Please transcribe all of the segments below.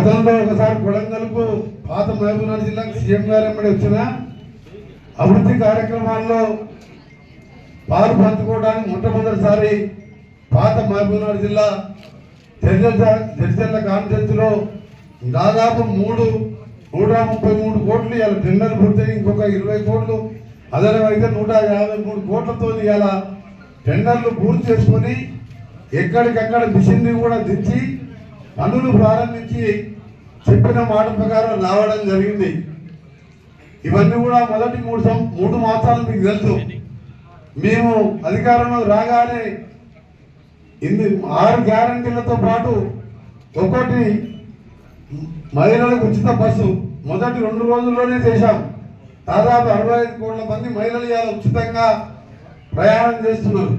గతంలో ఒకసారి కొడంగల్కు పాత మహబూబ్నగర్ జిల్లాకు సీఎం గారు ఎమ్మడి వచ్చిన అభివృద్ధి కార్యక్రమాల్లో పాలు పంచుకోవడానికి మొట్టమొదటిసారి పాత మహబూబ్నగర్ జిల్లా జడ్చర్ల కాన్ఫరెన్స్లో దాదాపు 133 కోట్లు ఇవాళ టెండర్ పూర్తయి ఇంకొక 20 కోట్లు అదనమైతే 153 కోట్లతో ఇవాళ టెండర్లు పూర్తి చేసుకొని ఎక్కడికక్కడ మిషన్ని కూడా దించి పనులు ప్రారంభించి చెప్పిన మాట ప్రకారం రావడం జరిగింది. ఇవన్నీ కూడా మొదటి 3 మాసాలు మీకు తెలుసు. మేము అధికారంలో రాగానే 6 గ్యారంటీలతో పాటు ఒక్కొక్కటి మహిళలకు ఉచిత బస్సు మొదటి 2 రోజుల్లోనే చేశాం. దాదాపు 65 కోట్ల మంది మహిళలు ఇవాళ ఉచితంగా ప్రయాణం చేస్తున్నారు.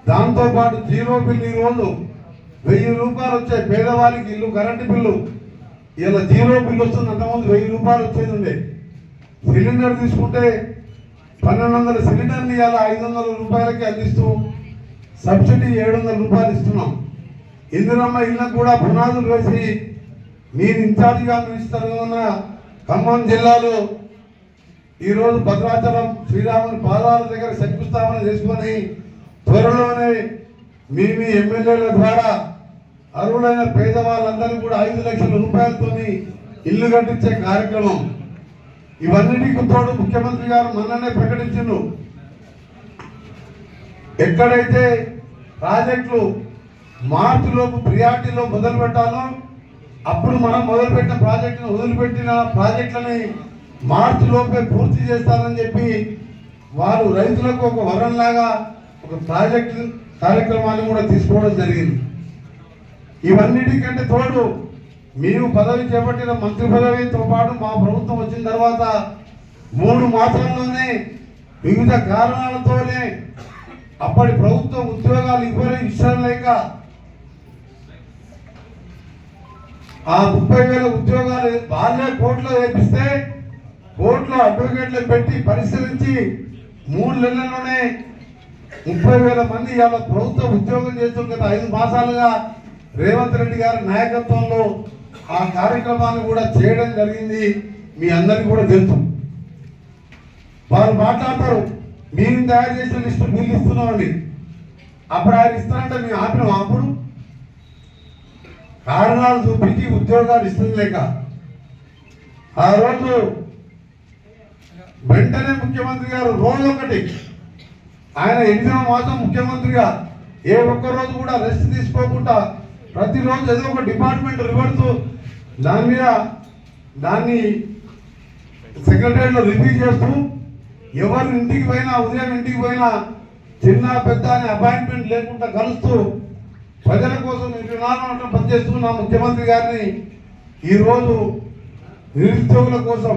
దాంతోపాటు జీరో బిల్ ఈరోజు 1000 రూపాయలు వచ్చాయి పేదవారికి ఇల్లు కరెంటు బిల్లు. ఇలా జీరో బిల్లు వస్తుంది. అంతకుముందు 1000 రూపాయలు వచ్చేది ఉండే. సిలిండర్ తీసుకుంటే 1200 సిలిండర్ని ఇవాళ 500 రూపాయలకి అందిస్తూ సబ్సిడీ 700 రూపాయలు ఇస్తున్నాం. ఇందిరమ్మ ఇళ్ళకు కూడా పునాదులు వేసి నేను ఇన్ఛార్జిగా మినిస్టర్గా ఉన్న ఖమ్మం జిల్లాలో ఈరోజు భద్రాచలం శ్రీరాముని పాదాల దగ్గర శంకుస్థాపన చేసుకొని త్వరలోనే మీ ఎమ్మెల్యేల ద్వారా అర్హులైన పేదవాళ్ళందరికీ కూడా 5 లక్షల రూపాయలతో ఇల్లు కట్టించే కార్యక్రమం. ఇవన్నిటికి తోడు ముఖ్యమంత్రి గారు మొన్ననే ప్రకటించారు. ఎక్కడైతే ప్రాజెక్టులు మార్చిలోపు ప్రియారిటీలో మొదలు పెట్టాలో అప్పుడు మనం మొదలుపెట్టిన ప్రాజెక్టును వదిలిపెట్టిన ప్రాజెక్టులని మార్చిలోపే పూర్తి చేస్తారని చెప్పి వారు రైతులకు ఒక వరంలాగా ఒక ప్రాజెక్టు కార్యక్రమాన్ని కూడా తీసుకోవడం జరిగింది. ఇవన్నిటికంటే తోడు మేము పదవి చేపట్టిన మంత్రి పదవితో పాటు మా ప్రభుత్వం వచ్చిన తర్వాత 3 మాసాల్లోనే వివిధ కారణాలతోనే అప్పటి ప్రభుత్వం ఉద్యోగాలు ఇవ్వని విషయం లేక ఆ 30,000 ఉద్యోగాలు వాళ్ళే కోర్టులో వేపిస్తే కోర్టులో అడ్వకేట్లు పెట్టి పరిశీలించి 3 నెలల్లోనే 30,000 మంది ఇవాళ ప్రభుత్వ ఉద్యోగం చేస్తూ గత 5 మాసాలుగా రేవంత్ రెడ్డి గారి నాయకత్వంలో ఆ కార్యక్రమాన్ని కూడా చేయడం జరిగింది. మీ అందరికీ కూడా తెలుసు. వారు మాట్లాడతారు మేము తయారు చేసిన లిస్టు బిల్లు ఇస్తున్నామండి. అప్పుడు ఆయన ఇస్తారంటే మేము ఆపినాం. అప్పుడు కారణాలు చూపించి ఉద్యోగాలు ఇష్టం లేక ఆ రోజు వెంటనే ముఖ్యమంత్రి గారు రోజు ఒకటి ఆయన 8వ మాసం ముఖ్యమంత్రిగా ఏ ఒక్క రోజు కూడా రెస్ట్ తీసుకోకుండా ప్రతిరోజు ఏదో ఒక డిపార్ట్మెంట్ రివర్స్ దాన్ని సెక్రటరీలో రివ్యూ చేస్తూ ఎవరు ఇంటికి పోయినా ఉదయం ఇంటికి పోయినా చిన్న పెద్ద అని అపాయింట్మెంట్ లేకుండా కలుస్తూ ప్రజల కోసం 24 గంటలు పనిచేస్తున్న ముఖ్యమంత్రి గారిని ఈరోజు నిరుద్యోగుల కోసం